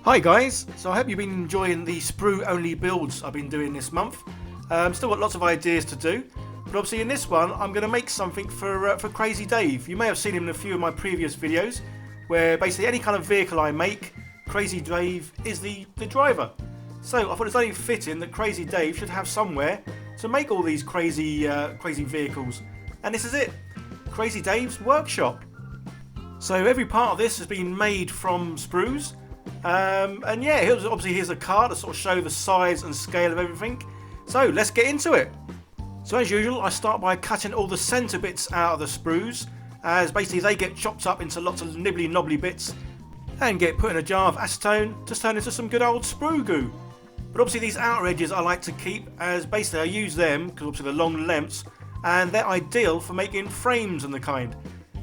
Hi guys, so I hope you've been enjoying the sprue only builds I've been doing this month. Still got lots of ideas to do, but obviously in this one I'm going to make something for Crazy Dave. You may have seen him in a few of my previous videos where basically any kind of vehicle I make, Crazy Dave is the driver. So I thought it's only fitting that Crazy Dave should have somewhere to make all these crazy vehicles, and this is it, Crazy Dave's workshop. So every part of this has been made from sprues. And yeah, obviously here's a card to sort of show the size and scale of everything. So let's get into it. So as usual, I start by cutting all the centre bits out of the sprues, as basically they get chopped up into lots of nibbly knobbly bits and get put in a jar of acetone to turn into some good old sprue goo. But obviously these outer edges I like to keep, as basically I use them because obviously they're long lengths and they're ideal for making frames and the kind.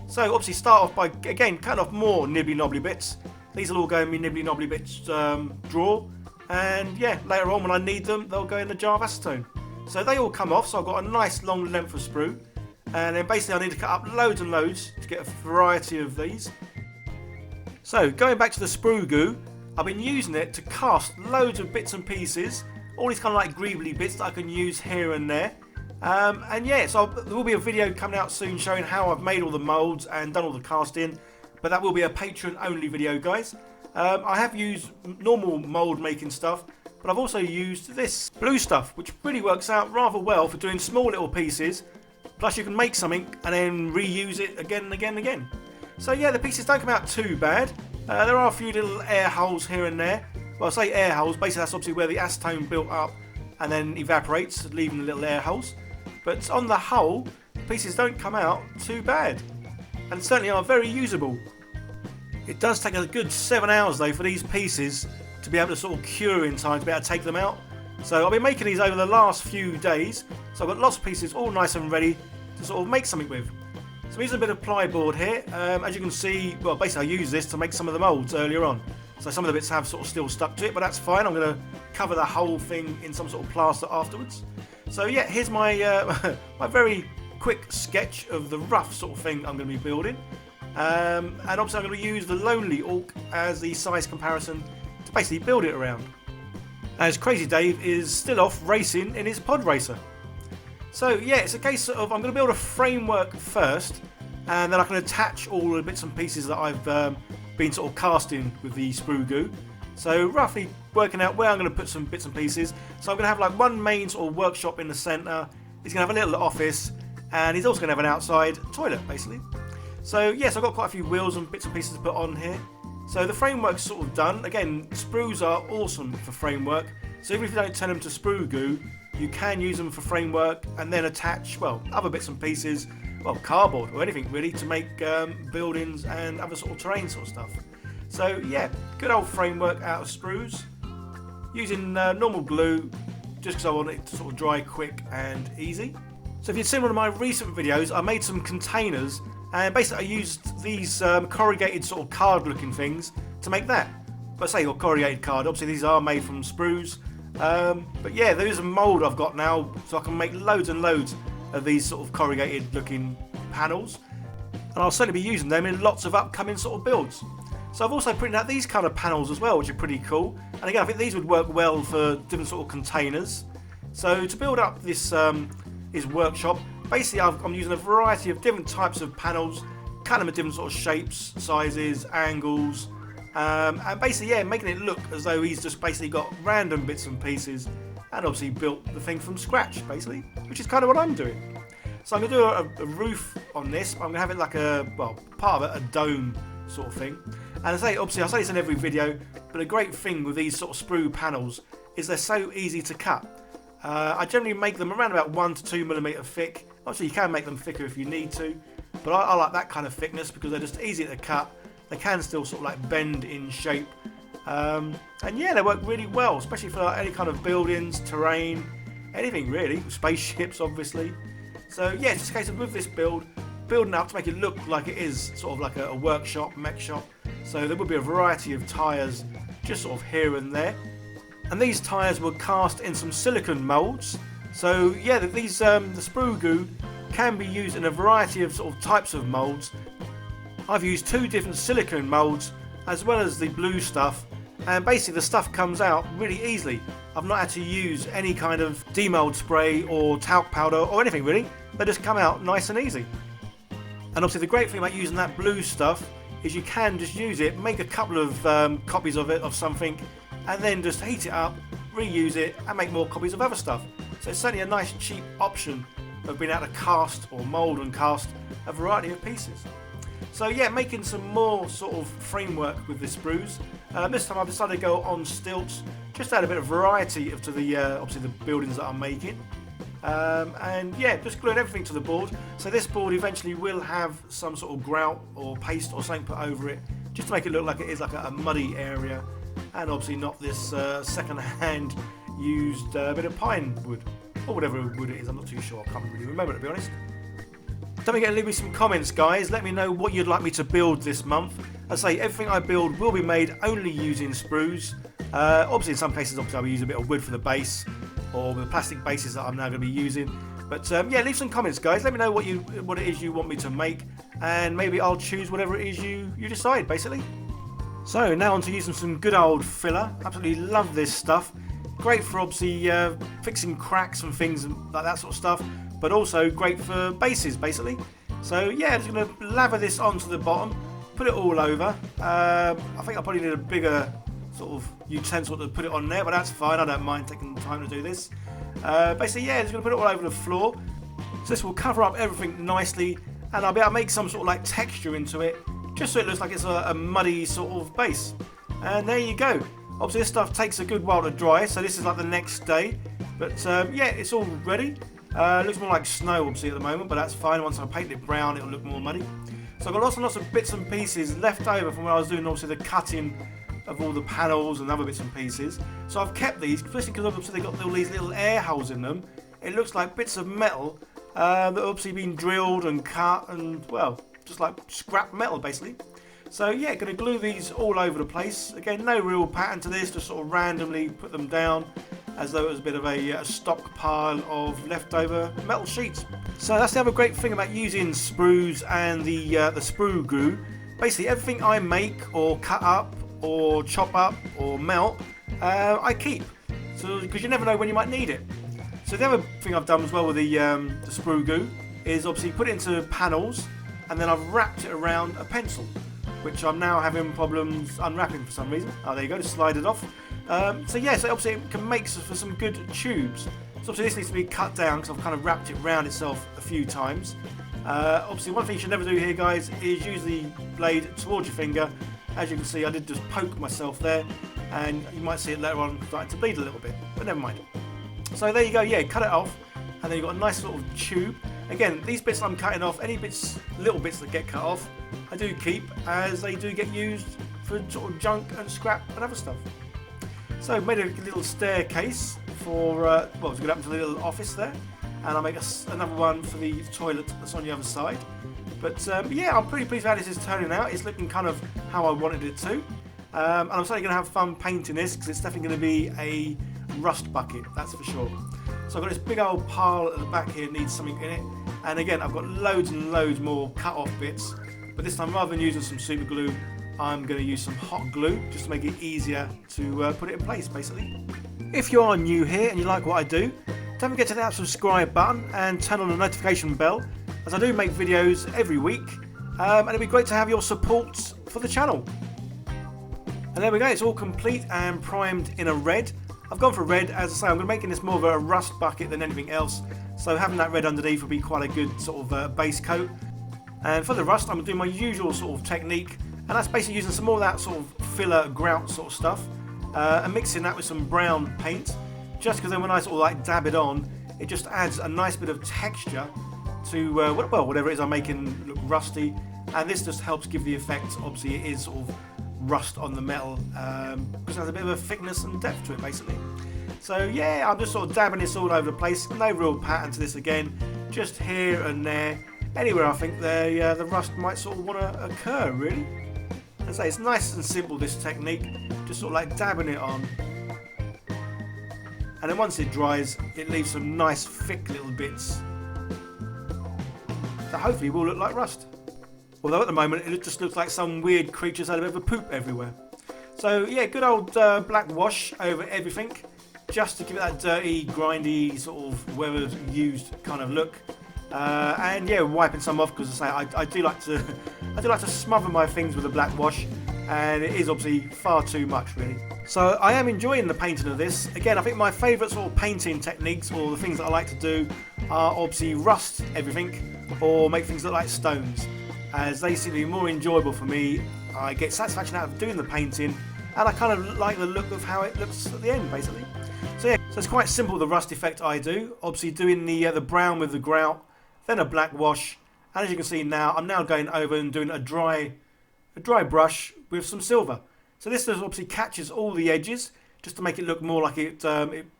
So obviously start off by, again, cut off more nibbly knobbly bits. These will all go in my nibbly knobbly bits drawer, and yeah, later on when I need them they'll go in the jar of acetone. So they all come off, so I've got a nice long length of sprue, and then basically I need to cut up loads and loads to get a variety of these. So going back to the sprue goo, I've been using it to cast loads of bits and pieces, all these kind of like greebly bits that I can use here and there. And yeah, so there will be a video coming out soon showing how I've made all the moulds and done all the casting. But that will be a patron only video, guys. I have used normal mould making stuff, but I've also used this blue stuff, which really works out rather well for doing small little pieces. Plus you can make something and then reuse it again and again and again. So yeah, the pieces don't come out too bad. There are a few little air holes here and there. Well, I say air holes, basically that's obviously where the acetone built up and then evaporates, leaving the little air holes. But on the whole, the pieces don't come out too bad, and certainly are very usable. It does take a good 7 hours though for these pieces to be able to sort of cure in time to be able to take them out. So I've been making these over the last few days, so I've got lots of pieces all nice and ready to sort of make something with. So here's a bit of plyboard here. As you can see, well, basically I used this to make some of the moulds earlier on. So some of the bits have sort of still stuck to it, but that's fine. I'm going to cover the whole thing in some sort of plaster afterwards. So yeah, here's my my very quick sketch of the rough sort of thing I'm going to be building. And obviously I'm going to use the Lonely Orc as the size comparison to basically build it around, as Crazy Dave is still off racing in his pod racer. So yeah, it's a case of I'm going to build a framework first, and then I can attach all the bits and pieces that I've been sort of casting with the sprue goo. So roughly working out where I'm going to put some bits and pieces. So I'm going to have like one main sort of workshop in the centre. He's going to have a little office, and he's also going to have an outside toilet basically. So yes, I've got quite a few wheels and bits and pieces to put on here. So the framework's sort of done. Again, sprues are awesome for framework. So even if you don't turn them to sprue goo, you can use them for framework and then attach, well, other bits and pieces, well, cardboard or anything really, to make buildings and other sort of terrain sort of stuff. So yeah, good old framework out of sprues. Using normal glue, just because I want it to sort of dry quick and easy. So if you've seen one of my recent videos, I made some containers, and basically I used these corrugated sort of card looking things to make that. But say your corrugated card, obviously these are made from sprues. But yeah, there is a mould I've got now, so I can make loads and loads of these sort of corrugated looking panels. And I'll certainly be using them in lots of upcoming sort of builds. So I've also printed out these kind of panels as well, which are pretty cool. And again, I think these would work well for different sort of containers. So to build up this workshop, basically I'm using a variety of different types of panels, cut them at different sort of shapes, sizes, angles, and basically yeah, making it look as though he's just basically got random bits and pieces and obviously built the thing from scratch basically, which is kind of what I'm doing. So I'm going to do a roof on this. I'm going to have it like a, well, part of it, a dome sort of thing. And obviously I say this in every video, but a great thing with these sort of sprue panels is they're so easy to cut. I generally make them around about 1 to 2 millimeter thick. Obviously you can make them thicker if you need to, but I like that kind of thickness because they're just easy to cut. They can still sort of like bend in shape, and yeah, they work really well, especially for any kind of buildings, terrain, anything really, spaceships obviously. So yeah, it's just a case of with this building up to make it look like it is sort of like a workshop, mech shop. So there will be a variety of tyres just sort of here and there. And these tyres were cast in some silicone molds. So yeah, the sprue goo can be used in a variety of sort of types of molds. I've used 2 different silicone molds as well as the blue stuff and basically the stuff comes out really easily. I've not had to use any kind of demold spray or talc powder or anything really. They just come out nice and easy. And obviously the great thing about using that blue stuff is you can just use it, make a couple of copies of it, of something, and then just heat it up, reuse it, and make more copies of other stuff. So it's certainly a nice cheap option of being able to cast or mould and cast a variety of pieces. So yeah, making some more sort of framework with the sprues. This time I've decided to go on stilts, just add a bit of variety to the obviously the buildings that I'm making. And yeah, just gluing everything to the board. So this board eventually will have some sort of grout or paste or something put over it, just to make it look like it is like a muddy area, and obviously not this second-hand used bit of pine wood, or whatever wood it is. I'm not too sure, I can't really remember to be honest. Don't forget to leave me some comments, guys. Let me know what you'd like me to build this month. As I say, everything I build will be made only using sprues. Obviously in some cases I'll be using a bit of wood for the base, or the plastic bases that I'm now going to be using. But yeah, leave some comments, guys. Let me know what it is you want me to make, and maybe I'll choose whatever it is you decide, basically. So now on to using some good old filler. Absolutely love this stuff. Great for obviously fixing cracks and things like that sort of stuff, but also great for bases, basically. So yeah, I'm just going to lather this onto the bottom, put it all over. I think I probably need a bigger sort of utensil to put it on there, but that's fine. I don't mind taking time to do this. Basically, yeah, just going to put it all over the floor. So this will cover up everything nicely, and I'll be able to make some sort of like texture into it, just so it looks like it's a muddy sort of base. And there you go. Obviously this stuff takes a good while to dry, so this is like the next day. But yeah, it's all ready. It looks more like snow obviously at the moment, but that's fine. Once I paint it brown, it'll look more muddy. So I've got lots and lots of bits and pieces left over from when I was doing obviously the cutting of all the panels and other bits and pieces. So I've kept these, especially because obviously they've got all these little air holes in them. It looks like bits of metal that have obviously been drilled and cut, and well, just like scrap metal basically. So yeah, going to glue these all over the place. Again, no real pattern to this, just sort of randomly put them down as though it was a bit of a stockpile of leftover metal sheets. So that's the other great thing about using sprues and the sprue glue. Basically everything I make or cut up or chop up or melt, I keep. So because you never know when you might need it. So the other thing I've done as well with the sprue glue is obviously put it into panels, and then I've wrapped it around a pencil, which I'm now having problems unwrapping for some reason. Oh, there you go, just slide it off. So yeah, so obviously it can make for some good tubes. So obviously this needs to be cut down because I've kind of wrapped it around itself a few times. Obviously one thing you should never do here, guys, is use the blade towards your finger. As you can see, I did just poke myself there, and you might see it later on starting to bleed a little bit, but never mind. So there you go, yeah, cut it off, and then you've got a nice sort of tube. Again, these bits I'm cutting off, any bits, little bits that get cut off, I do keep, as they do get used for sort of junk and scrap and other stuff. So I've made a little staircase for, well, to get up into the little office there, and I'll make another one for the toilet that's on the other side. But yeah, I'm pretty pleased with how this is turning out. It's looking kind of how I wanted it to. And I'm certainly going to have fun painting this, because it's definitely going to be a rust bucket, that's for sure. So I've got this big old pile at the back here, needs something in it. And again, I've got loads and loads more cut off bits. But this time, rather than using some super glue, I'm going to use some hot glue, just to make it easier to put it in place, basically. If you are new here and you like what I do, don't forget to hit that subscribe button and turn on the notification bell, as I do make videos every week, and it'd be great to have your support for the channel. And there we go, it's all complete and primed in a red. I've gone for red, as I say, I'm going to be making this more of a rust bucket than anything else, so having that red underneath will be quite a good sort of base coat. And for the rust, I'm doing my usual sort of technique, and that's basically using some more of that sort of filler grout sort of stuff, and mixing that with some brown paint, just because then when I sort of like dab it on, it just adds a nice bit of texture to well, whatever it is I'm making look rusty, and this just helps give the effect. Obviously it is sort of rust on the metal, because it has a bit of a thickness and depth to it basically. So yeah, I'm just sort of dabbing this all over the place, no real pattern to this again, just here and there, anywhere I think the rust might sort of want to occur really. As I say, it's nice and simple, this technique, just sort of like dabbing it on. And then once it dries, it leaves some nice thick little bits that hopefully will look like rust. Although at the moment it just looks like some weird creature's had a bit of a poop everywhere. So yeah, good old black wash over everything, just to give it that dirty, grindy, sort of weathered, used kind of look. And yeah, wiping some off because I do like to smother my things with a black wash, and it is obviously far too much really. So I am enjoying the painting of this. Again, I think my favourite sort of painting techniques, or the things that I like to do, are obviously rust everything or make things look like stones, as they seem to be more enjoyable for me. I get satisfaction out of doing the painting, and I kind of like the look of how it looks at the end basically. So yeah, so it's quite simple, the rust effect I do. Obviously doing the brown with the grout, then a black wash, and as you can see now, I'm now going over and doing a dry brush with some silver. So this obviously catches all the edges, just to make it look more like it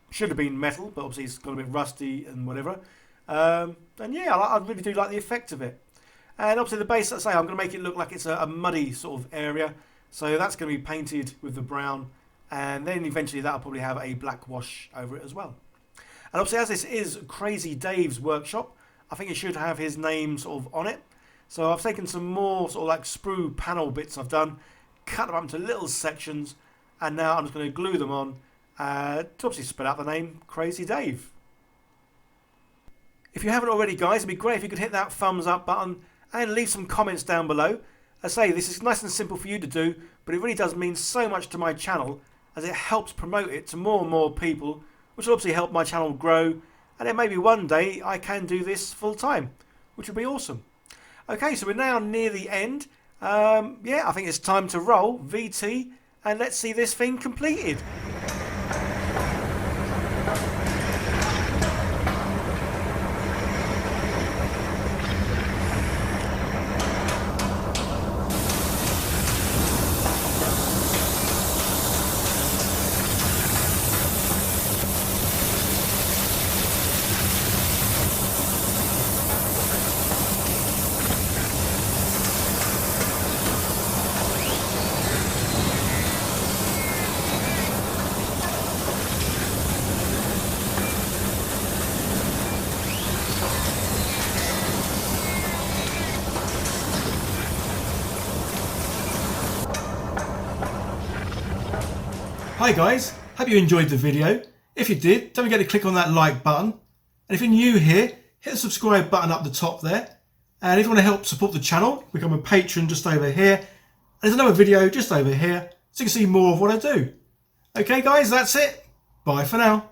should have been metal, but obviously it's got a bit rusty and whatever. And yeah, I really do like the effect of it. And obviously the base, let's say, I'm going to make it look like it's a muddy sort of area. So that's going to be painted with the brown, and then eventually that'll probably have a black wash over it as well. And obviously, as this is Crazy Dave's workshop, I think it should have his name sort of on it. So I've taken some more sort of like sprue panel bits I've done, cut them up into little sections, and now I'm just going to glue them on to obviously spell out the name Crazy Dave. If you haven't already, guys, it'd be great if you could hit that thumbs up button and leave some comments down below. As I say, this is nice and simple for you to do, but it really does mean so much to my channel, as it helps promote it to more and more people, which will obviously help my channel grow, and then maybe one day I can do this full time, which would be awesome. Okay, so we're now near the end. Yeah, I think it's time to roll VT, and let's see this thing completed. Hi guys, hope you enjoyed the video. If you did, don't forget to click on that like button. And if you're new here, hit the subscribe button up the top there. And if you want to help support the channel, become a patron just over here. And there's another video just over here, so you can see more of what I do. Okay guys, that's it. Bye for now.